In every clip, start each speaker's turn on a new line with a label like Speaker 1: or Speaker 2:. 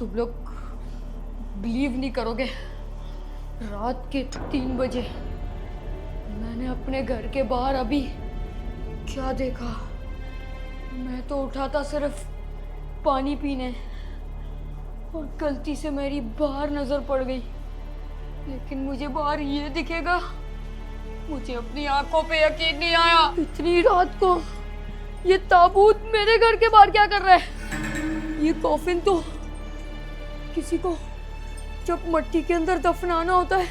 Speaker 1: तुम लोग बिलीव नहीं करोगे, रात के 3 बजे मैंने अपने घर के बाहर अभी क्या देखा। मैं तो उठा था सिर्फ पानी पीने और गलती से मेरी बाहर नजर पड़ गई, लेकिन मुझे बाहर ये दिखेगा। मुझे अपनी आंखों पे यकीन नहीं आया। इतनी रात को ये ताबूत मेरे घर के बाहर क्या कर रहा है? ये कॉफिन तो किसी को जब मट्टी के अंदर दफनाना होता है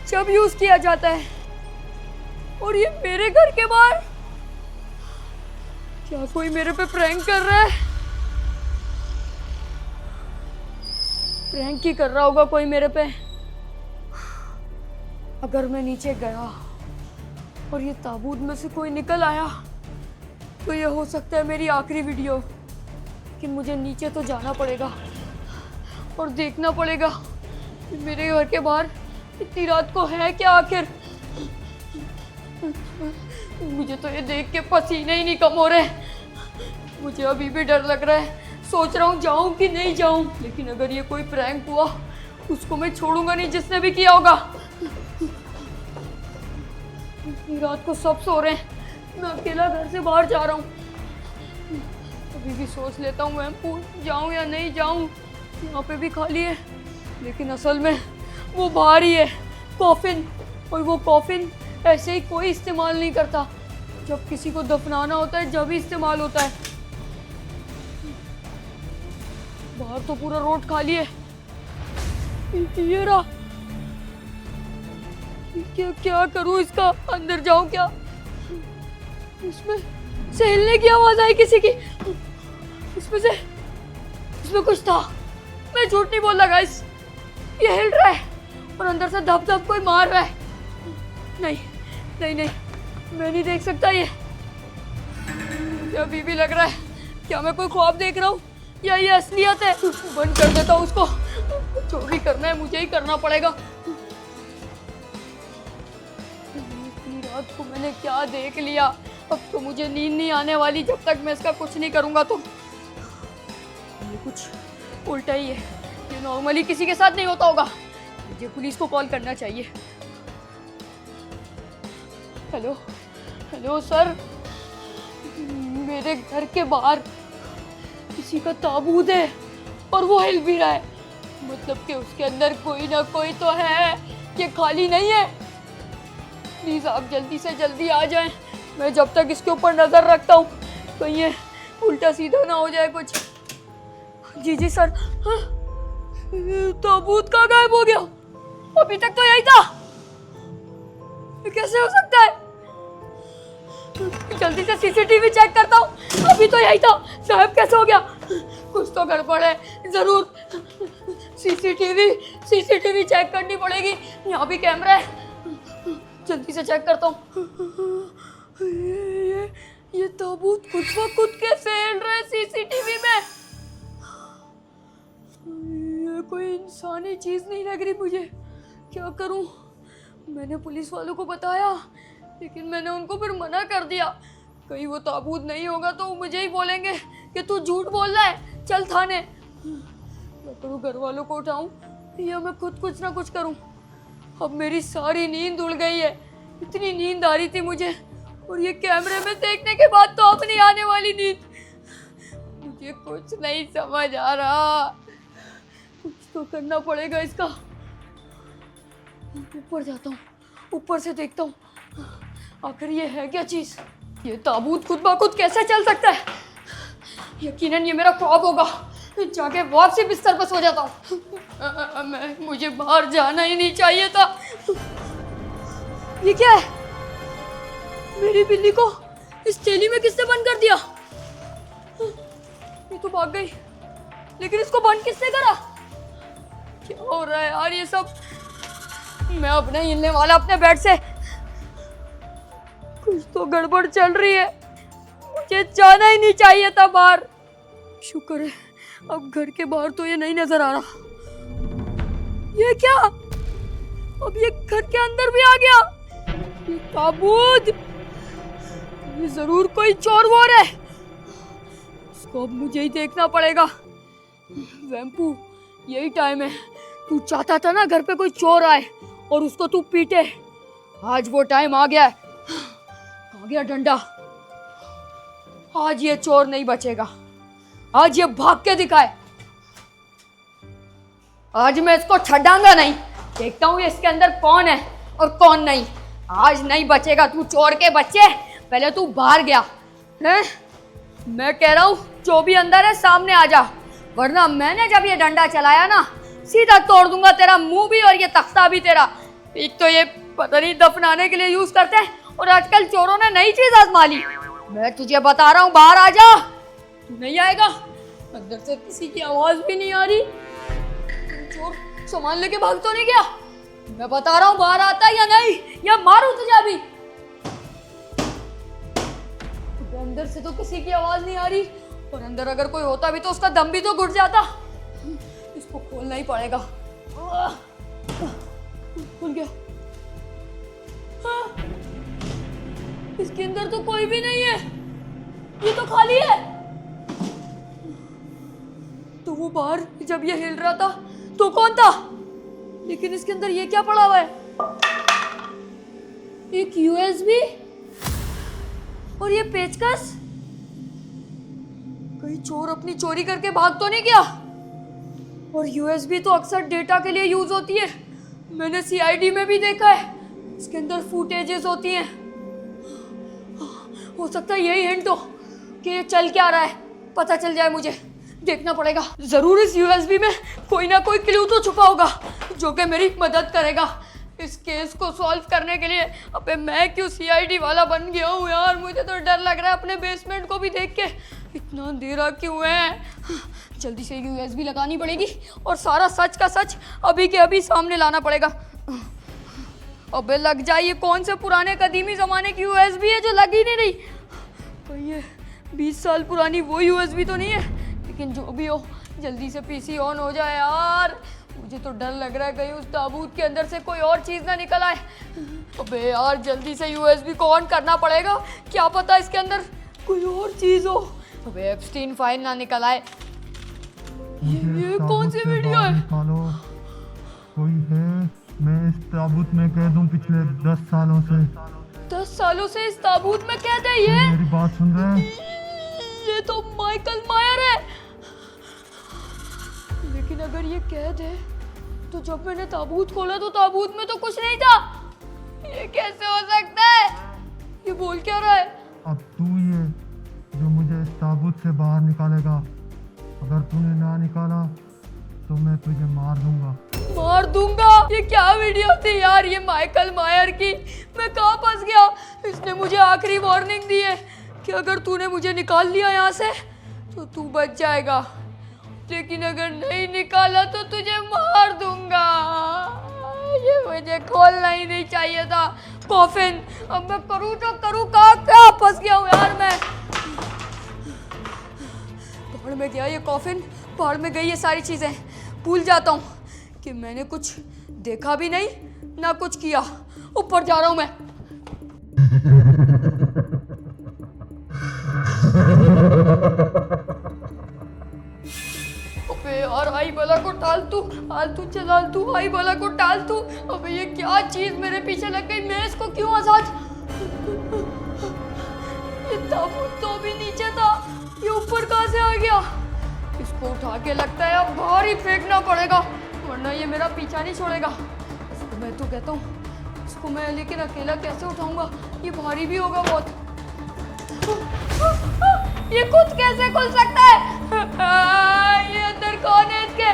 Speaker 1: जब यूज किया जाता है, और ये मेरे घर के बाहर। क्या कोई मेरे पे प्रैंक कर रहा है? प्रैंक ही कर रहा होगा कोई मेरे पे। अगर मैं नीचे गया और ये ताबूत में से कोई निकल आया तो ये हो सकता है मेरी आखिरी वीडियो। कि मुझे नीचे तो जाना पड़ेगा और देखना पड़ेगा कि मेरे घर के बाहर इतनी रात को है क्या आखिर। मुझे तो ये देख के पसीने ही नहीं कम हो रहे। मुझे अभी भी डर लग रहा है। सोच रहा हूँ जाऊं कि नहीं जाऊं, लेकिन अगर ये कोई प्रैंक हुआ उसको मैं छोड़ूंगा नहीं, जिसने भी किया होगा। इतनी रात को सब सो रहे हैं, मैं अकेला घर से बाहर जा रहा हूँ। अभी भी सोच लेता हूँ मैं जाऊँ या नहीं जाऊँ। यहाँ पे भी खाली है, लेकिन असल में वो बाहर ही है कॉफिन। और वो कॉफिन ऐसे ही कोई इस्तेमाल नहीं करता, जब किसी को दफनाना होता है जब ही इस्तेमाल होता है। बाहर तो पूरा रोड खाली है। ये रहा। क्या क्या करूं इसका? अंदर जाऊं क्या? इसमें से हिलने की आवाज आई किसी की। इसमें कुछ था। मैं झूठ नहीं बोल रहा गाइस, ये हिल रहा है और अंदर से धप धप कोई मार रहा है। नहीं नहीं नहीं, मैं नहीं देख सकता ये। मुझे अभी भी लग रहा है क्या मैं कोई ख्वाब देख रहा हूँ या ये असलियत है। बंद कर देता हूँ उसको। जो भी करना है मुझे ही करना पड़ेगा। इतनी रात को मैंने क्या देख लिया। अब तो मुझे नींद नहीं आने वाली जब तक मैं इसका कुछ नहीं करूँगा। तो ये कुछ उल्टा ही है। ये नॉर्मली किसी के साथ नहीं होता होगा। मुझे पुलिस को कॉल करना चाहिए। हेलो हेलो सर, मेरे घर के बाहर किसी का ताबूत है और वो हिल भी रहा है। मतलब कि उसके अंदर कोई ना कोई तो है, ये खाली नहीं है। प्लीज आप जल्दी से जल्दी आ जाएं। मैं जब तक इसके ऊपर नजर रखता हूँ कहीं ये उल्टा सीधा ना हो जाए कुछ। जी जी सर। हाँ? ताबूत कहाँ गायब हो गया? अभी तक तो यही था। ये कैसे हो सकता है? जल्दी से सीसीटीवी चेक करता हूँ। अभी तो यही था। साहब कैसे हो गया? कुछ तो गड़बड़ है जरूर। सीसीटीवी चेक करनी पड़ेगी। यहाँ भी कैमरा है, जल्दी से चेक करता हूँ। ये ताबूत खुद ब खुद कैसे हिल रहा है सीसीटीवी में? ये कोई इंसानी चीज नहीं लग रही मुझे। क्या करूं? मैंने पुलिस वालों को बताया, लेकिन मैंने उनको फिर मना कर दिया। कहीं वो ताबूत नहीं होगा तो मुझे ही बोलेंगे कि तू झूठ बोल रहा है, चल थाने। मैं करूँ घर वालों को उठाऊं या मैं खुद कुछ ना कुछ करूं? अब मेरी सारी नींद उड़ गई है। इतनी नींद आ रही थी मुझे, और ये कैमरे में देखने के बाद तो अब नहीं आने वाली नींद। मुझे कुछ नहीं समझ आ रहा। कुछ तो करना पड़ेगा इसका। ऊपर जाता हूँ, ऊपर से देखता हूँ आखिर ये है क्या चीज। ये ताबूत खुद ब खुद कैसे चल सकता है? यकीनन ये मेरा ख्वाब होगा। जाके वापसी बिस्तर पर सो जाता हूँ। मुझे बाहर जाना ही नहीं चाहिए था। ये क्या है? मेरी बिल्ली को इस थैली में किसने बंद कर दिया? ये तो भाग गई, लेकिन इसको बंद किसने करा? क्या हो रहा है यार ये सब? मैं अब नहीं हिलने वाला अपने बेड से। कुछ तो गड़बड़ चल रही है। मुझे जाना ही नहीं चाहिए था बाहर। शुक्र है अब घर के बाहर तो ये नहीं नजर आ रहा। ये क्या? अब ये घर के अंदर भी आ गया। ये ताबूत, ये जरूर कोई चोर वोर है। इसको अब मुझे ही देखना पड़ेगा। वैम्पू यही टाइम है। तू चाहता था ना घर पे कोई चोर आए और उसको तू पीटे। आज वो टाइम आ गया है। आ गया डंडा। आज ये चोर नहीं बचेगा। आज ये भाग के दिखाए। आज मैं इसको छड़ाऊंगा नहीं। देखता हूँ इसके अंदर कौन है और कौन नहीं। आज नहीं बचेगा तू चोर के बच्चे। पहले तू बाहर गया है। मैं कह रहा हूँ जो भी अंदर है सामने आ जा, वरना मैंने जब ये डंडा चलाया ना सीधा तोड़ दूंगा तेरा मुंह भी और ये तख्ता भी तेरा। एक तो ये पता नहीं दफनाने के लिए यूज करते हैं और आजकल चोरों ने नई चीज आजमा ली। मैं तुझे बता रहा हूँ बाहर आ जा। तू नहीं आएगा। अंदर से किसी की आवाज भी नहीं आ रही। चोर सामान लेके भाग तो नहीं गया। मैं बता रहा हूँ बाहर आता या नहीं या मारूं तुझे अभी। अंदर से तो किसी की आवाज नहीं आ रही और अंदर अगर कोई होता भी तो उसका दम भी तो घुट जाता। इसको खोलना ही पड़ेगा। खुल गया। हाँ, इसके अंदर तो कोई भी नहीं है। ये तो खाली है। तो वो बाहर जब ये हिल रहा था तो कौन था? लेकिन इसके अंदर ये क्या पड़ा हुआ है? एक यूएसबी और ये पेचकस। कहीं चोर अपनी चोरी करके भाग तो नहीं गया? और यूएसबी तो अक्सर डेटा के लिए यूज होती है। मैंने सीआईडी में भी देखा है, इसके अंदर फुटेजेस होती हैं। हो सकता है यही हिंट हो कि ये चल क्या रहा है। पता चल जाए मुझे। देखना पड़ेगा। जरूर इस यूएसबी में कोई ना कोई क्लू तो छुपा होगा जो कि मेरी मदद करेगा इस केस को सॉल्व करने के लिए। अबे मैं क्यों सीआईडी वाला बन गया हूँ यार। मुझे तो डर लग रहा है अपने बेसमेंट को भी देख के। इतना अंधेरा क्यों है? जल्दी से यूएसबी लगानी पड़ेगी और सारा सच का सच अभी के अभी सामने लाना पड़ेगा। अबे लग जाए। ये कौन से पुराने कदीमी ज़माने की यूएसबी है जो लग ही नहीं रही? कहीं ये 20 साल पुरानी वो यूएसबी तो नहीं है? लेकिन जो भी हो जल्दी से पीसी ऑन हो जाए यार। मुझे तो डर लग रहा है कहीं उस ताबूत के अंदर से कोई और चीज़ ना निकल आए। अबे यार जल्दी से यूएसबी को ऑन करना पड़ेगा। क्या पता इसके अंदर कोई और चीज़ हो। अबे एप्स्टीन फाइल ना निकल आए। ये कौन सी वीडियो है?
Speaker 2: कोई है? मैं इस ताबूत में कैद हूँ पिछले 10 सालों से।
Speaker 1: 10 सालों से इस ताबूत में कैद है ये?
Speaker 2: मेरी बात सुन रहे हैं?
Speaker 1: ये तो माइकल मायर है। लेकिन अगर ये कैद है तो जब मैंने ताबूत खोला तो ताबूत में तो कुछ नहीं था। ये कैसे हो सकता है? ये बोल क्या रहा है?
Speaker 2: अब तू ये जो मुझे इस ताबूत से बाहर निकालेगा। अगर तूने ना निकाला तो मैं तुझे मार दूंगा।
Speaker 1: मार दूंगा? ये क्या वीडियो थी यार ये माइकल मायर की? मैं कहाँ फंस गया? इसने मुझे आखिरी वार्निंग दी है कि अगर तूने मुझे निकाल लिया यहाँ से तो तू बच जाएगा, लेकिन अगर नहीं निकाला तो तुझे मार दूंगा। ये मुझे खोलना ही नहीं चाहिए था कॉफिन। अब मैं करूँ तो करूँ क्या फंस गया हूँ यार मैं। पहाड़ में गया ये कॉफिन, पहाड़ में गई ये सारी चीज़ें। भूल जाता हूँ कि मैंने कुछ देखा भी नहीं ना कुछ किया। ऊपर जा रहा हूँ मैं। अबे यार आई बला को टाल तू, चलाल तू, आई बला को टाल तू। अबे ये क्या चीज मेरे पीछे लग गई? मैं इसको क्यों आजाद? ये ताबूत तो अभी नीचे था, ये ऊपर कहाँ से आ गया? इसको उठा के लगता है अब बाहर ही फेंकना पड़ेगा, वरना ये मेरा पीछा नहीं छोड़ेगा। इसको मैं तो कहता हूँ इसको मैं लेकिन अकेला कैसे उठाऊंगा? ये भारी भी होगा बहुत। ये खुद कैसे खुल सकता है? ये अंदर कौन है इसके?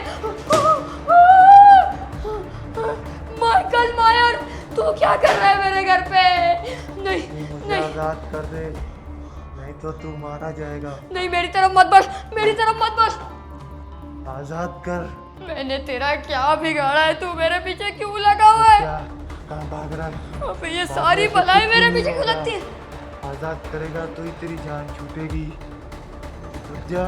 Speaker 1: माइकल मायर, तू क्या कर रहा है मेरे घर पे? नहीं नहीं,
Speaker 2: आजाद कर दे, नहीं तो तू मारा जाएगा।
Speaker 1: नहीं मेरी तरफ मत बढ़, मेरी तरफ मत बढ़।
Speaker 2: आजाद कर।
Speaker 1: मैंने तेरा क्या बिगाड़ा है? तू मेरे पीछे क्यों लगा हुआ है?
Speaker 2: कहाँ भाग रहा है?
Speaker 1: अबे ये सारी भलाई मेरे पीछे क्यों लगती है?
Speaker 2: आजाद करेगा तो ही तेरी जान छूटेगी। जा।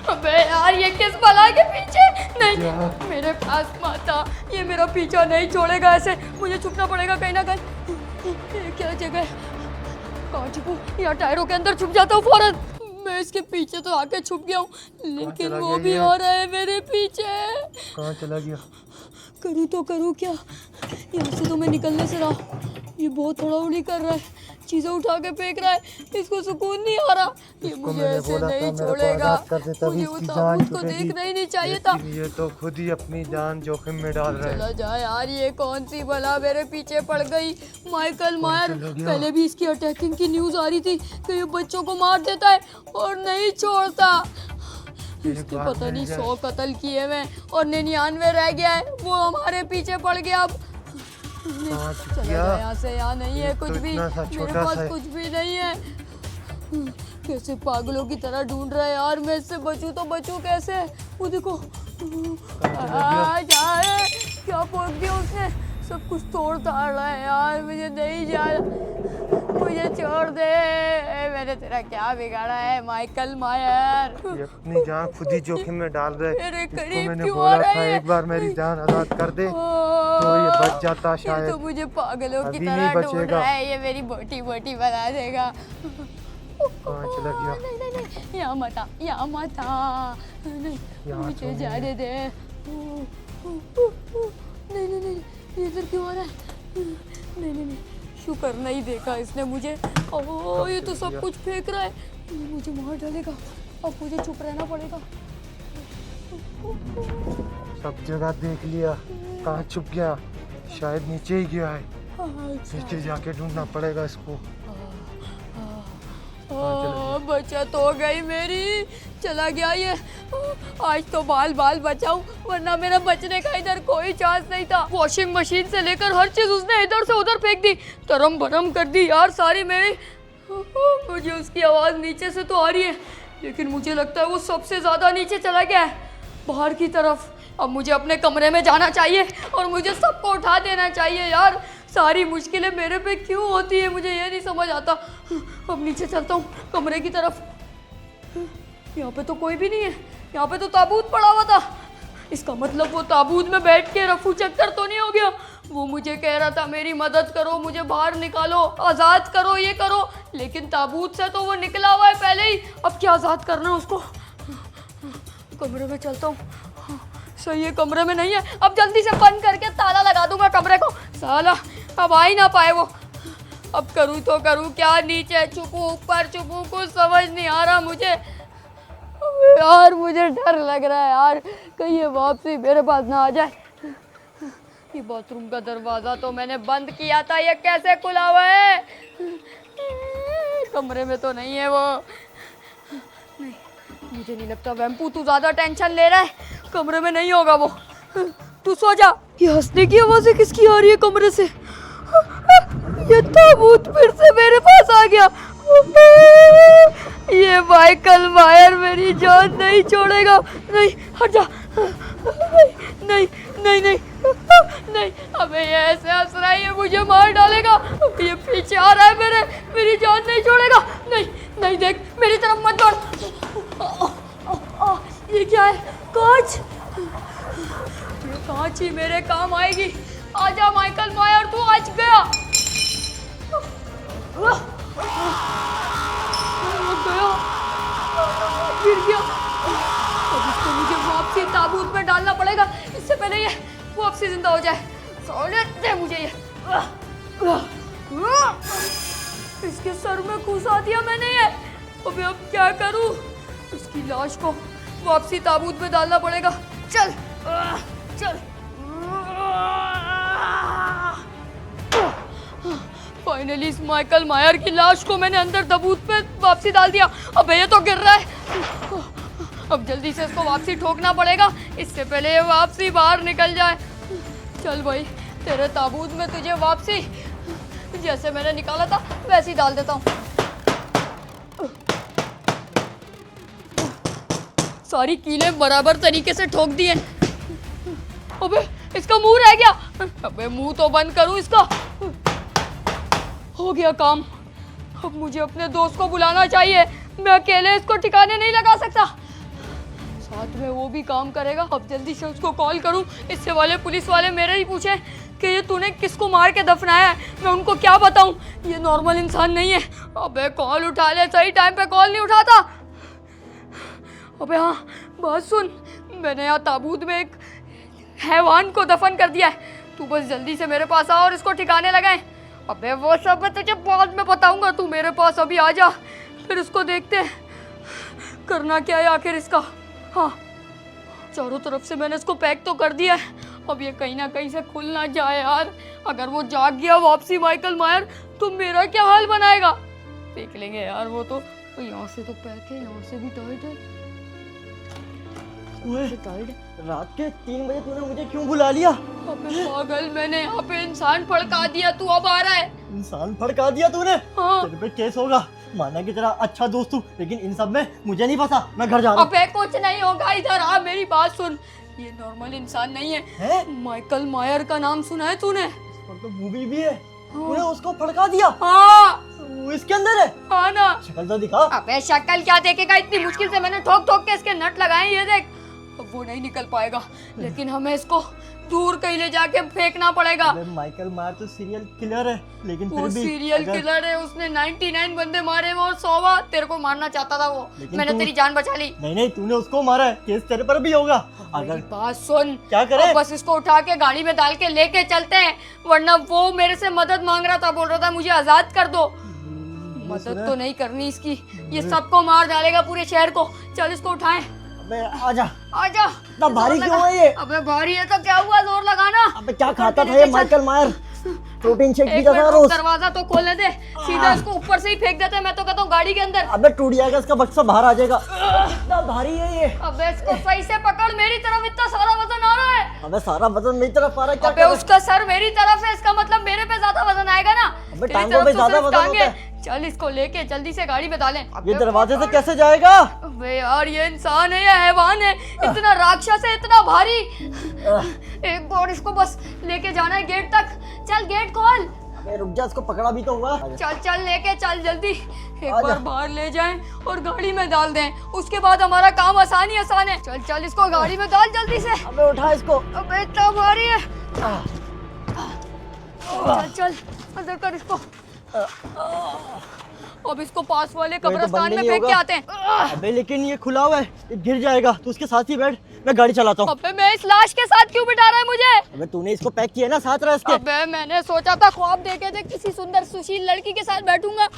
Speaker 1: अबे यार ये किस भलाई के पीछे? नहीं मेरे पास माता, ये मेरा पीछा नहीं छोड़ेगा ऐसे। मुझे छुपना पड़ेगा कहीं ना कहीं। ये क्या जगह है? कहाँ छुपूं? यहाँ टायरों के अंदर छुप जाता हूँ फौरन। मैं इसके पीछे तो आके छुप गया हूँ, लेकिन
Speaker 2: चला
Speaker 1: वो
Speaker 2: गया
Speaker 1: भी
Speaker 2: ये?
Speaker 1: आ रहा है मेरे पीछे।
Speaker 2: कहाँ चला गया?
Speaker 1: करूँ तो करूँ क्या, यहाँ से तो मैं निकलने से रहा। ये बहुत हड़बड़ी कर रहा है, चीज़ें उठा के फेंक रहा है, इसको सुकून नहीं आ रहा। ये
Speaker 2: इसको
Speaker 1: मुझे
Speaker 2: मैंने
Speaker 1: ऐसे
Speaker 2: बोला था
Speaker 1: नहीं
Speaker 2: मेरे को
Speaker 1: छोड़ेगा।
Speaker 2: आज़ाद कर दे, तभी
Speaker 1: मुझे वो
Speaker 2: इसकी जान
Speaker 1: ताबूत को
Speaker 2: छूटेगी।
Speaker 1: देखना ही नहीं चाहिए था।
Speaker 2: लेकिन ये तो खुद ही अपनी जान जोखिम में डाल रहा है।
Speaker 1: चला जा यार, ये कौन सी बला मेरे पीछे पड़ गई। माइकल मायर,
Speaker 2: चला गया?
Speaker 1: पहले भी इसकी अटैकिंग की न्यूज़ आ रही थी कि ये बच्चों को मार देता है और नहीं छोड़ता। इसके
Speaker 2: बात
Speaker 1: पता नहीं
Speaker 2: मिल जाए।
Speaker 1: 100 कत्ल किए हुए और 99 रह गया है, वो हमारे पीछे पड़ गया। अब
Speaker 2: कहाँ छुप
Speaker 1: चला
Speaker 2: गया?
Speaker 1: जा यहाँ से, यहाँ नहीं है
Speaker 2: ये
Speaker 1: कुछ
Speaker 2: तो
Speaker 1: भी,
Speaker 2: इतना सा
Speaker 1: मेरे
Speaker 2: छोटा
Speaker 1: पास
Speaker 2: सा है।
Speaker 1: कुछ भी नहीं है। कैसे पागलों की तरह ढूंढ रहा है यार, मैं इससे बचूं तो बचूं कैसे। वो देखो, जाए क्या पोक दिया उसने, सब कुछ तोड़ ताड़ रहा है यार। मुझे नहीं जा, मुझे छोड़ दे। मैंने तेरा क्या बिगाड़ा है माइकल मायर।
Speaker 2: ये अपनी जान खुद ही जोखिम में डाल रहा है।
Speaker 1: मेरे
Speaker 2: इसको
Speaker 1: करीब
Speaker 2: मैंने
Speaker 1: क्यों
Speaker 2: बोला
Speaker 1: आ रहा
Speaker 2: था
Speaker 1: है?
Speaker 2: एक बार मेरी जान आज़ाद कर दे तो ये बच जाता
Speaker 1: ये
Speaker 2: शायद।
Speaker 1: तो मुझे पागलों की
Speaker 2: अभी
Speaker 1: तरह
Speaker 2: नहीं
Speaker 1: ढूंढ
Speaker 2: बचेगा।
Speaker 1: रहा है, ये मेरी बोटी बोटी बना देगा।
Speaker 2: कहाँ चला गया?
Speaker 1: नहीं नहीं नहीं, यहाँ मत आ, यहाँ मत आ। नहीं,
Speaker 2: यहाँ
Speaker 1: मुझे
Speaker 2: तो
Speaker 1: जाने दे। नहीं नहीं नहीं, ये इधर क्यों आ रहा है? नहीं नहीं नहीं, शुक्र नहीं देखा इसने मुझे। ओह, ये तो सब कुछ फेंक रहा है, ये मुझे मार डालेगा। अब मुझे चुप रहना पड़ेगा।
Speaker 2: सब जगह देख लिया, कहाँ छुप गया? शायद नीचे ही गया है।
Speaker 1: अच्छा।
Speaker 2: नीचे जाके ढूंढना पड़ेगा इसको।
Speaker 1: बचत हो गई मेरी, चला गया ये। आज तो बाल बाल बचाऊं, वरना मेरा बचने का इधर कोई चांस नहीं था। वॉशिंग मशीन से लेकर हर चीज उसने इधर से उधर फेंक दी, तरम भरम कर दी यार सारी मेरी। मुझे उसकी आवाज़ नीचे से तो आ रही है, लेकिन मुझे लगता है वो सबसे ज़्यादा नीचे चला गया है, बाहर की तरफ। अब मुझे अपने कमरे में जाना चाहिए और मुझे सबको उठा देना चाहिए यार। सारी मुश्किलें मेरे पे क्यों होती है, मुझे ये नहीं समझ आता। अब नीचे चलता हूँ कमरे की तरफ। यहाँ पे तो कोई भी नहीं है, यहाँ पे तो ताबूत पड़ा हुआ था। इसका मतलब वो ताबूत में बैठ के रफू चक्कर तो नहीं हो गया। वो मुझे कह रहा था मेरी मदद करो, मुझे बाहर निकालो, आज़ाद करो, ये करो, लेकिन ताबूत से तो वो निकला हुआ है पहले ही। अब क्या आज़ाद करना है उसको। कमरे में चलता हूँ, सही है कमरे में नहीं है। अब जल्दी से बंद करके ताला लगा दूंगा कमरे को, साला अब आ ही ना पाए वो। अब करूँ तो करूँ क्या, नीचे छुपूं ऊपर छुपूं, कुछ समझ नहीं आ रहा मुझे। यार मुझे डर लग रहा है यार, कहीं ये वापसी मेरे पास ना आ जाए। ये बाथरूम का दरवाज़ा तो मैंने बंद किया था, ये कैसे खुला हुआ है? कमरे में तो नहीं है वो। नहीं, मुझे नहीं लगता वैम्पू तू ज़्यादा टेंशन ले रहा है, कमरे में नहीं होगा वो। तू सो जा। ये हंसने की आवाज़ें किसकी आ रही है कमरे से? ये ताबूत फिर से मेरे पास आ गया। ये माइकल मायर मेरी जान नहीं छोड़ेगा। नहीं हट जा। नहीं नहीं नहीं नहीं, अबे ये ऐसे हंस रहा है, ये मुझे मार डालेगा। ये पीछे आ रहा है मेरी जान नहीं छोड़ेगा। नहीं नहीं, देख मेरी तरफ मत दौड़। ये क्या है? कांच। ये कांच ही मेरे काम आएगी। आजा माइकल मायर, तू आज गया। गया, गिर गया। अब इसको मुझे वापसी ताबूत में डालना पड़ेगा, इससे पहले ये वापसी जिंदा हो जाए। सोने दे मुझे ये। इसके सर में घुसा दिया मैंने ये। अबे अब क्या करूं? इसकी लाश को वापसी ताबूत में डालना पड़ेगा। चल चल। फाइनली इस माइकल मायर की लाश को मैंने अंदर ताबूत पे वापसी डाल दिया। अब ये तो गिर रहा है, अब जल्दी से इसको वापसी ठोकना पड़ेगा, इससे पहले ये वापसी बाहर निकल जाए। चल भाई, तेरे ताबूत में तुझे वापसी जैसे मैंने निकाला था वैसे ही डाल देता हूँ। सारी कीलें बराबर तरीके से ठोक दी हैं। अबे इसका मुंह रह गया। अबे मुंह तो बंद करूँ इसका। हो गया काम। अब मुझे अपने दोस्त को बुलाना चाहिए, मैं अकेले इसको ठिकाने नहीं लगा सकता, साथ में वो भी काम करेगा। अब जल्दी से उसको कॉल करूं, इससे वाले पुलिस वाले मेरे ही पूछे कि ये तूने किसको मार के दफनाया है, मैं उनको क्या बताऊं, ये नॉर्मल इंसान नहीं है। अबे कॉल उठा ले, सही टाइम पे कॉल नहीं उठाता। अबे हाँ, बात सुन, मैंने यहाँ ताबूत में एक हैवान को दफन कर दिया है। तू बस जल्दी से मेरे पास आ और इसको ठिकाने लगाए। अबे वो सब मैं तुझे बाद में बताऊंगा, तू मेरे पास अभी आ जा, फिर उसको देखते हैं करना क्या है आखिर इसका। हाँ, चारों तरफ से मैंने इसको पैक तो कर दिया है, अब ये कहीं ना कहीं से खुल ना जाए यार। अगर वो जाग गया वापसी माइकल मायर, तो मेरा क्या हाल बनाएगा। देख लेंगे यार वो तो यहाँ से तो पैक है, यहाँ से भी टाइट है।
Speaker 3: रात के 3 बजे तूने मुझे क्यों बुला लिया?
Speaker 1: अबे पागल, मैंने यहाँ पे इंसान फड़का दिया, तू अब आ रहा है।
Speaker 3: इंसान फड़का दिया तूने?
Speaker 1: हाँ।
Speaker 3: तेरे पे केस होगा। माना कि तेरा अच्छा दोस्त हूँ, लेकिन इन सब में मुझे नहीं फंसा। मैं घर जा रहा हूँ।
Speaker 1: अबे कुछ नहीं होगा, इधर आ, मेरी बात सुन। ये नॉर्मल इंसान नहीं है, माइकल मायर का नाम सुना है तूने?
Speaker 3: और तो मूवी भी है। तूने उसको फड़का दिया?
Speaker 1: हाँ।
Speaker 3: वो इसके अंदर है?
Speaker 1: हाँ ना।
Speaker 3: शक्ल तो दिखा।
Speaker 1: अबे शक्ल क्या देखेगा, इतनी मुश्किल से मैंने ठोक ठोक के इसके नट लगाए, ये देख। अब वो नहीं निकल पाएगा, लेकिन हमें इसको दूर कहीं ले जाके फेंकना पड़ेगा।
Speaker 3: माइकल मायर तो सीरियल किलर है, लेकिन
Speaker 1: वो
Speaker 3: फिर भी
Speaker 1: सीरियल किलर है, उसने 99 बंदे मारे और 100वां तेरे को मारना चाहता था वो। मैंने तेरी जान बचा ली।
Speaker 3: नहीं, तूने उसको मारा है, केस तेरे पर भी होगा।
Speaker 1: मेरी बात सुन,
Speaker 3: क्या करे?
Speaker 1: बस इसको उठा के गाड़ी में डाल के लेके चलते हैं, वरना वो मेरे से मदद मांग रहा था, बोल रहा था मुझे आजाद कर दो। मदद तो नहीं करनी इसकी, ये सबको मार डालेगा, पूरे शहर को। चल इसको उठाएं।
Speaker 3: अबे आजा।
Speaker 1: आजा।
Speaker 3: इतना भारी क्यों है ये?
Speaker 1: अबे भारी है तो क्या हुआ, जोर लगाना।
Speaker 3: अबे क्या खाता था ये माइकल मायर? प्रोटीन शेक
Speaker 1: एक
Speaker 3: पीता था
Speaker 1: मिनट,
Speaker 3: रोज।
Speaker 1: दरवाजा तो खोलने दे, सीधा इसको ऊपर से ही फेंक देते हैं। मैं तो कहता हूँ गाड़ी के अंदर।
Speaker 3: अबे टूट जाएगा, इसका बक्सा बाहर आ जाएगा। इतना भारी है ये।
Speaker 1: अबे इसको सही से पकड़, मेरी तरफ इतना सारा वजन आ रहा है।
Speaker 3: अबे सारा वजन मेरी तरफ आ रहा है, क्या
Speaker 1: अबे
Speaker 3: कर रहा है?
Speaker 1: उसका सर मेरी तरफ है, इसका मतलब मेरे पे ज्यादा वजन आएगा ना।
Speaker 3: अबे
Speaker 1: तेरी
Speaker 3: टांगों
Speaker 1: तरफ
Speaker 3: पे
Speaker 1: तो
Speaker 3: ज्यादा
Speaker 1: सिर्फ
Speaker 3: वजन
Speaker 1: टांगे।
Speaker 3: होता है।
Speaker 1: चल इसको लेके जल्दी से गाड़ी में डालें।
Speaker 3: ये दरवाजे से कैसे जाएगा?
Speaker 1: अबे यार, ये इंसान है या हैवान है? इतना राक्षस है, इतना भारी। एक बार इसको बस लेके जाना है गेट तक। चल गेट खोल।
Speaker 3: अबे रुक जा, इसको पकड़ा भी तो हुआ।
Speaker 1: चल चल लेके चल जल्दी। एक
Speaker 3: आजा।
Speaker 1: बार बाहर ले जाएं और गाड़ी में डाल दें, उसके बाद हमारा काम आसान ही आसान है। चल चल इसको गाड़ी में डाल जल्दी से।
Speaker 3: अबे उठा इसको।
Speaker 1: अबे इतना भारी है। चल चल अंदर कर इसको। अब इसको पास वाले कब्रिस्तान में फेंक के आते हैं।
Speaker 3: अबे लेकिन ये खुला हुआ है, ये गिर जाएगा। तू उसके साथ ही बैठ, मैं गाड़ी चलाता हूँ।
Speaker 1: अबे मैं इस लाश के साथ क्यों बिठा रहा है मुझे?
Speaker 3: अबे तूने इसको पैक किया ना साथ रहा इसके।
Speaker 1: अबे मैंने सोचा था ख्वाब देखे थे किसी सुंदर सुशील लड़की के साथ बैठूंगा।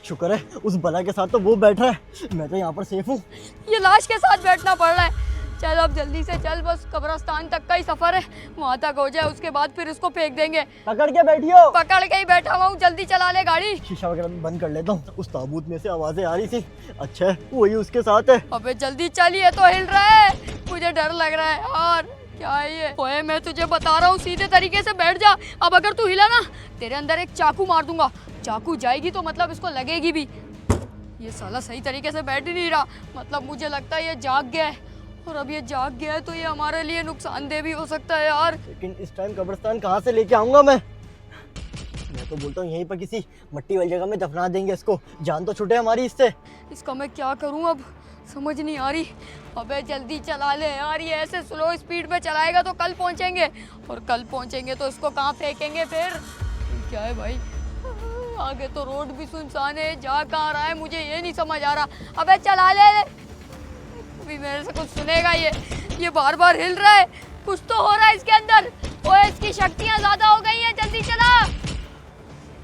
Speaker 3: शुक्र है उस बला के साथ तो वो बैठ रहा है, मैं तो यहाँ पर सेफ हूँ।
Speaker 1: ये लाश के साथ बैठना पड़ रहा है। चल अब जल्दी से चल, बस कब्रिस्तान तक का ही सफर है, वहाँ तक हो जाए, उसके बाद फिर उसको फेंक देंगे।
Speaker 3: पकड़ के बैठियो।
Speaker 1: पकड़ के ही बैठा हुआ हूँ, जल्दी चला ले गाड़ी।
Speaker 3: शीशा वगैरह भी बंद कर लेता हूँ। उस ताबूत में से आवाजें आ रही थी, अच्छा है वही उसके साथ है।
Speaker 1: अबे जल्दी चलिए, तो हिल रहा है, मुझे डर लग रहा है यार। क्या है ये? ओए मैं तुझे बता रहा हूँ, सीधे तरीके से बैठ जा। अब अगर तू हिला ना, तेरे अंदर एक चाकू मार दूंगा। चाकू जाएगी तो मतलब इसको लगेगी भी। ये साला सही तरीके से बैठ ही नहीं रहा, मतलब मुझे लगता है ये जाग गया है, और अब ये जाग गया है तो ये हमारे लिए नुकसानदेह भी हो सकता है यार।
Speaker 3: लेकिन इस टाइम कब्रिस्तान कहाँ से लेके आऊंगा मैं तो बोलता हूँ यहीं पर किसी मट्टी वाली जगह में दफना देंगे इसको, जान तो छूटे हमारी इससे।
Speaker 1: इसका मैं क्या करूं, अब समझ नहीं आ रही। अबे जल्दी चला ले यार, ये ऐसे स्लो स्पीड पे चलाएगा तो कल पहुंचेंगे, और कल पहुंचेंगे तो इसको कहाँ फेंकेंगे फिर? क्या है भाई, आगे तो रोड भी सुनसान है, जा कहाँ रहा है मुझे ये नहीं समझ आ रहा। अबे चला ले, अभी मेरे से कुछ सुनेगा ये बार बार हिल रहा है, कुछ तो हो रहा है इसके अंदर। ओए इसकी शक्तियाँ ज्यादा हो गई हैं, जल्दी चला।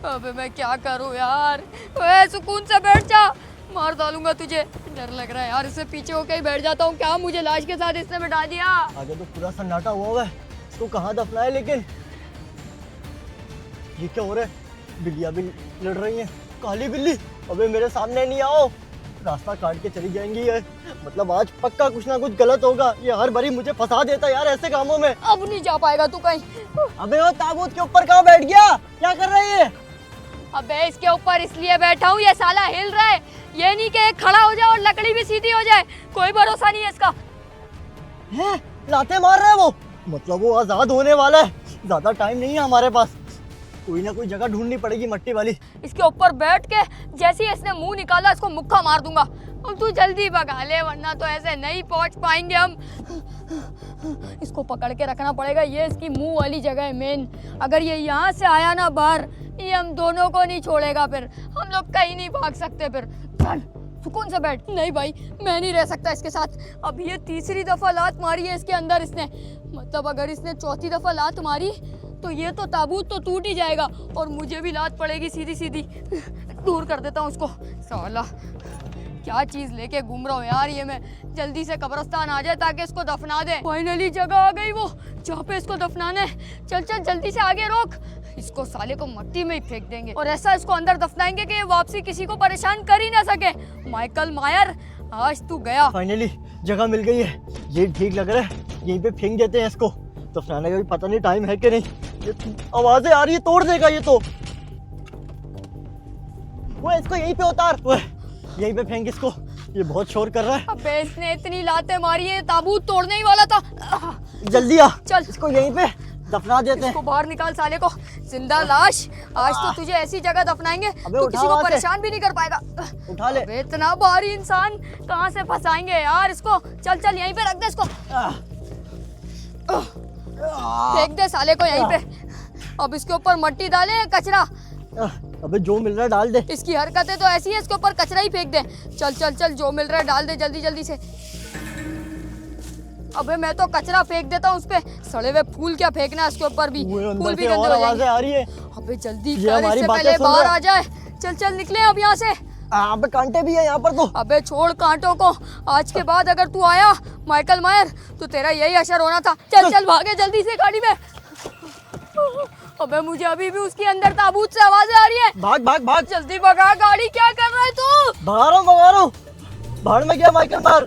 Speaker 1: अबे मैं क्या करूं यार, ओए सुकून से बैठ जा, मार डालूंगा तुझे। डर लग रहा है यार, इससे पीछे होके ही बैठ जाता हूँ। क्या मुझे लाश के साथ इसने बिठा दिया?
Speaker 3: आगे तो पूरा सन्नाटा हुआ है, इसको कहाँ दफना है? लेकिन ये क्या हो रहा है? बिल्लियाँ भी लड़ रही हैं, काली बिल्ली। अबे मेरे सामने नहीं आओ, रास्ता काट के चली जाएंगी ये। मतलब आज पक्का कुछ ना कुछ गलत होगा, ये हर बारी मुझे फंसा देता यार ऐसे कामों में।
Speaker 1: अब नहीं जा पाएगा तू कहीं।
Speaker 3: अबे वो ताबूत के ऊपर कहाँ बैठ गया? क्या कर रही है?
Speaker 1: अबे इसके ऊपर इसलिए बैठा हूँ, ये साला हिल रहा है, ये नहीं कि एक खड़ा हो जाए और लकड़ी भी सीधी हो जाए, कोई भरोसा नहीं है इसका।
Speaker 3: है लाते मार रहा है वो, मतलब वो आजाद होने वाला है। ज्यादा टाइम नहीं है हमारे पास, कोई ना कोई जगह ढूंढनी पड़ेगी मट्टी वाली।
Speaker 1: इसके ऊपर बैठ के जैसे ही इसने मुंह निकाला, इसको मुक्का मार दूंगा। अब तू जल्दी भगा ले, वरना तो ऐसे नहीं पहुंच पाएंगे हम। इसको पकड़ के रखना पड़ेगा, ये इसकी मुंह वाली जगह है मेन। अगर ये यहाँ से आया ना बाहर, ये हम दोनों को नहीं छोड़ेगा, फिर हम लोग कहीं नहीं भाग सकते। फिर तू कौन सा बेड? नहीं भाई, मैं नहीं रह सकता इसके साथ। अब ये तीसरी दफा लात मारी है इसके अंदर इसने। मतलब अगर इसने चौथी दफा लात मारी तो ये तो ताबूत तो टूट ही जाएगा और मुझे भी लात पड़ेगी सीधी सीधी। दूर कर देता हूँ उसको। साला क्या चीज लेके घूम रहा हूँ यार ये मैं। जल्दी से कब्रिस्तान आ जाए ताकि इसको दफना दे। फाइनली जगह आ गई वो जहाँ पे इसको दफनाना है। चल चल जल्दी से आगे रोक। इसको साले को मिट्टी में ही फेंक देंगे और ऐसा इसको अंदर दफनाएंगे कि ये वापसी किसी को परेशान कर ही ना सके। माइकल मायर, आज तू गया।
Speaker 3: फाइनली जगह मिल गई है, ये ठीक लग रहा है। यहीं पे फेंक देते हैं इसको। दफनाने का भी पता नहीं टाइम है कि नहीं। ये आवाजें आ रही है, तोड़ देगा ये तो। वो इसको यहीं पे उतार, वो यहीं पे फेंक इसको। ये बहुत शोर कर रहा है।
Speaker 1: अबे इसने इतनी लातें मारी है, ताबूत तोड़ने ही वाला था।
Speaker 3: जल्दी आ,
Speaker 1: चल
Speaker 3: इसको यहीं पे दफना देते हैं।
Speaker 1: इसको बाहर निकाल साले को। जिंदा लाश। आज तो तुझे ऐसी जगह दफनाएंगे
Speaker 3: अबे
Speaker 1: तो
Speaker 3: उठा
Speaker 1: किसी को
Speaker 3: वहाँ से।
Speaker 1: परेशान भी नहीं कर पाएगा।
Speaker 3: उठा ले।
Speaker 1: अबे इतना भारी इंसान कहाँ से फंसाएंगे यार इसको। चल चल यहीं पे रख दे इसको। फेंक दे साले को यहीं पे। अब इसके ऊपर मिट्टी डाले कचरा।
Speaker 3: अबे जो मिल रहा है डाल दे।
Speaker 1: इसकी हरकतें तो ऐसी है, इसके ऊपर कचरा ही फेंक दे। चल चल चल जो मिल रहा है डाल दे जल्दी जल्दी से। अबे मैं तो कचरा फेंक देता हूँ उस पे। सड़े हुए फूल क्या फेंकना है इसके ऊपर भी।
Speaker 3: वो अंदर
Speaker 1: फूल भी
Speaker 3: से
Speaker 1: गंदे
Speaker 3: और
Speaker 1: हो
Speaker 3: आवाजें
Speaker 1: जाएंगे।
Speaker 3: आ रही है।
Speaker 1: अबे जल्दी
Speaker 3: ये
Speaker 1: कर,
Speaker 3: हमारी
Speaker 1: इससे
Speaker 3: बातें
Speaker 1: पहले
Speaker 3: सुन
Speaker 1: बाहर
Speaker 3: रहा है।
Speaker 1: आ जाए। चल चल निकले अब यहाँ से।
Speaker 3: अबे कांटे भी है यहाँ पर तो।
Speaker 1: अबे छोड़ कांटों को। आज के बाद अगर तू आया माइकल मायर तो तेरा यही असर होना था। चल चल भागे जल्दी से गाड़ी में। अबे मुझे अभी भी उसके अंदर ताबूत से आवाजें आ रही है।
Speaker 3: भाग भाग भाग।
Speaker 1: जल्दी भगा गाड़ी। क्या कर रहा है तू?
Speaker 3: भगा रहा हूँ। भाड़ में गया माइकल मार।